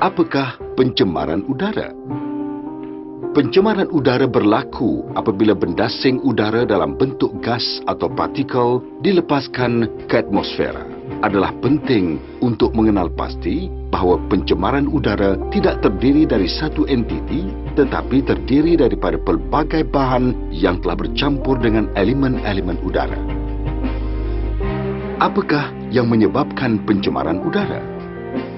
Apakah pencemaran udara? Pencemaran udara berlaku apabila benda asing udara dalam bentuk gas atau partikel dilepaskan ke atmosfera. Adalah penting untuk mengenal pasti bahawa pencemaran udara tidak terdiri dari satu entiti tetapi terdiri daripada pelbagai bahan yang telah bercampur dengan elemen-elemen udara. Apakah yang menyebabkan pencemaran udara?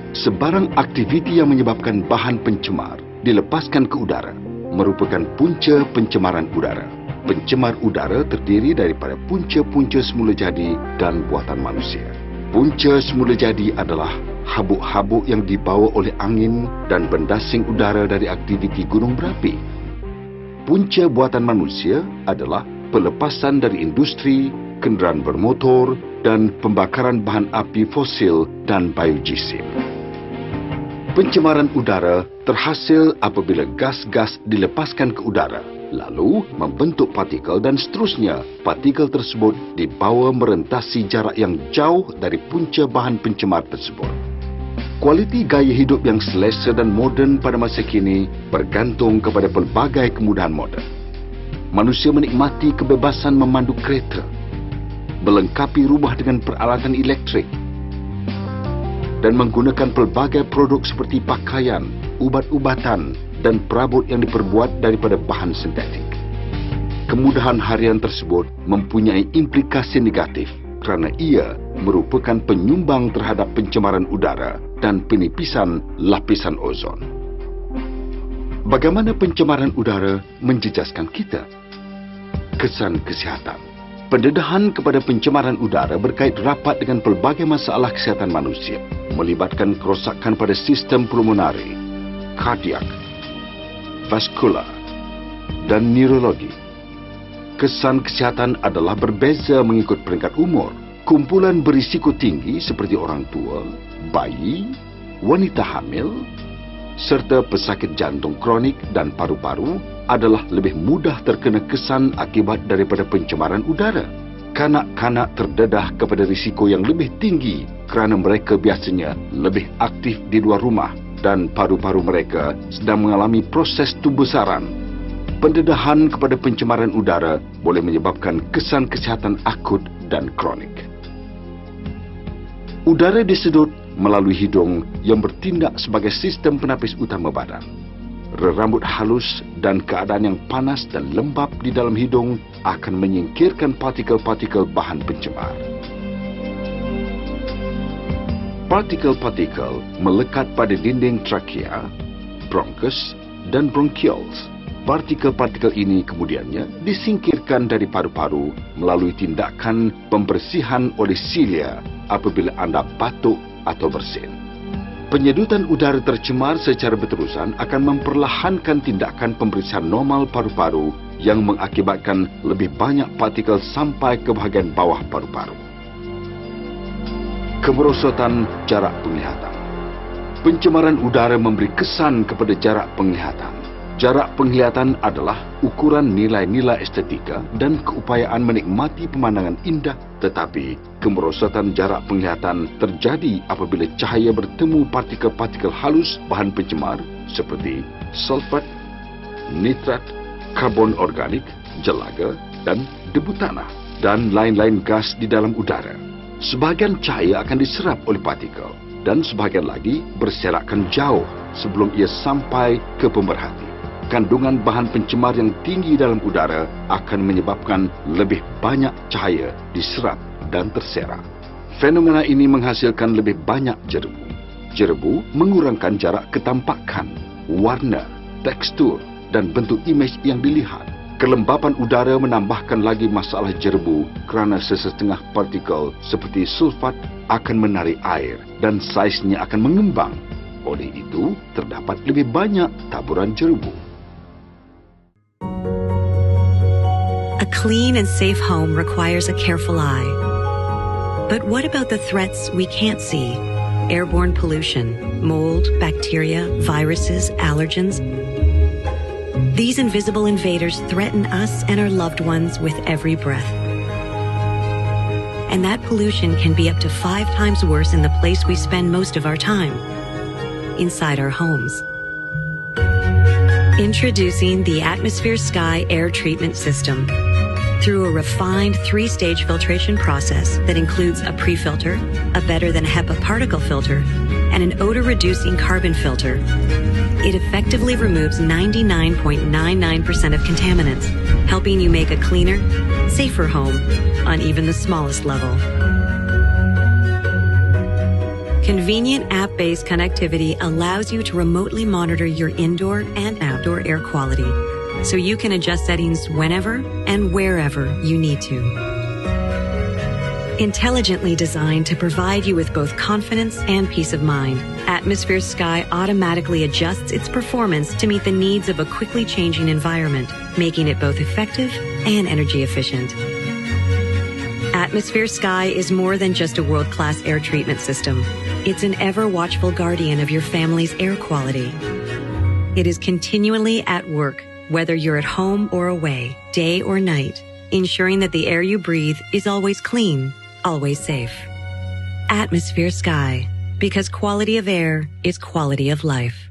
Sebarang aktiviti yang menyebabkan bahan pencemar dilepaskan ke udara merupakan punca pencemaran udara. Pencemar udara terdiri daripada punca-punca semula jadi dan buatan manusia. Punca semula jadi adalah habuk-habuk yang dibawa oleh angin dan benda asing udara dari aktiviti gunung berapi. Punca buatan manusia adalah pelepasan dari industri, kenderaan bermotor dan pembakaran bahan api fosil dan biogesim. Pencemaran udara terhasil apabila gas-gas dilepaskan ke udara, lalu membentuk partikel dan seterusnya. Partikel tersebut dibawa merentasi jarak yang jauh dari punca bahan pencemar tersebut. Kualiti gaya hidup yang selesa dan moden pada masa kini bergantung kepada pelbagai kemudahan moden. Manusia menikmati kebebasan memandu kereta, melengkapi rumah dengan peralatan elektrik, dan menggunakan pelbagai produk seperti pakaian, ubat-ubatan dan perabot yang diperbuat daripada bahan sintetik. Kemudahan harian tersebut mempunyai implikasi negatif kerana ia merupakan penyumbang terhadap pencemaran udara dan penipisan lapisan ozon. Bagaimana pencemaran udara menjejaskan kita? Kesan kesihatan. Pendedahan kepada pencemaran udara berkait rapat dengan pelbagai masalah kesihatan manusia, melibatkan kerosakan pada sistem pulmonari, kardiak, vaskular dan neurologi. Kesan kesihatan adalah berbeza mengikut peringkat umur. Kumpulan berisiko tinggi seperti orang tua, bayi, wanita hamil, serta pesakit jantung kronik dan paru-paru adalah lebih mudah terkena kesan akibat daripada pencemaran udara. Kanak-kanak terdedah kepada risiko yang lebih tinggi kerana mereka biasanya lebih aktif di luar rumah dan paru-paru mereka sedang mengalami proses tumbusaran. Pendedahan kepada pencemaran udara boleh menyebabkan kesan kesihatan akut dan kronik. Udara disedut melalui hidung yang bertindak sebagai sistem penapis utama badan. Rambut halus dan keadaan yang panas dan lembap di dalam hidung akan menyingkirkan partikel-partikel bahan pencemar. Partikel-partikel melekat pada dinding trakea, bronkus dan bronchioles. Partikel-partikel ini kemudiannya disingkirkan dari paru-paru melalui tindakan pembersihan oleh silia apabila anda batuk atau bersin. Penyedutan udara tercemar secara berterusan akan memperlahankan tindakan pembersihan normal paru-paru yang mengakibatkan lebih banyak partikel sampai ke bahagian bawah paru-paru. Kemerosotan jarak penglihatan. Pencemaran udara memberi kesan kepada jarak penglihatan. Jarak penglihatan adalah ukuran nilai-nilai estetika dan keupayaan menikmati pemandangan indah, tetapi kemerosotan jarak penglihatan terjadi apabila cahaya bertemu partikel-partikel halus bahan pencemar seperti sulfat, nitrat, karbon organik, jelaga dan debu tanah dan lain-lain gas di dalam udara. Sebahagian cahaya akan diserap oleh partikel dan sebahagian lagi berserakan jauh sebelum ia sampai ke pemerhati. Kandungan bahan pencemar yang tinggi dalam udara akan menyebabkan lebih banyak cahaya diserap dan terserak. Fenomena ini menghasilkan lebih banyak jerebu. Jerebu mengurangkan jarak ketampakan, warna, tekstur dan bentuk imej yang dilihat. Kelembapan udara menambahkan lagi masalah jerebu kerana sesetengah partikel seperti sulfat akan menarik air dan saiznya akan mengembang. Oleh itu, terdapat lebih banyak taburan jerebu. A clean and safe home requires a careful eye. But what about the threats we can't see? Airborne pollution, mold, bacteria, viruses, allergens. These invisible invaders threaten us and our loved ones with every breath. And that pollution can be up to 5 times worse in the place we spend most of our time. inside our homes. Introducing the Atmosphere Sky Air Treatment System. Through a refined 3-stage filtration process that includes a pre-filter, a better than HEPA particle filter, and an odor-reducing carbon filter, it effectively removes 99.99% of contaminants, helping you make a cleaner, safer home on even the smallest level. Convenient app-based connectivity allows you to remotely monitor your indoor and outdoor air quality, so you can adjust settings whenever and wherever you need to. Intelligently designed to provide you with both confidence and peace of mind, Atmosphere Sky automatically adjusts its performance to meet the needs of a quickly changing environment, making it both effective and energy efficient. Atmosphere Sky is more than just a world-class air treatment system. It's an ever-watchful guardian of your family's air quality. It is continually at work, whether you're at home or away, day or night, ensuring that the air you breathe is always clean, always safe. Atmosphere Sky, because quality of air is quality of life.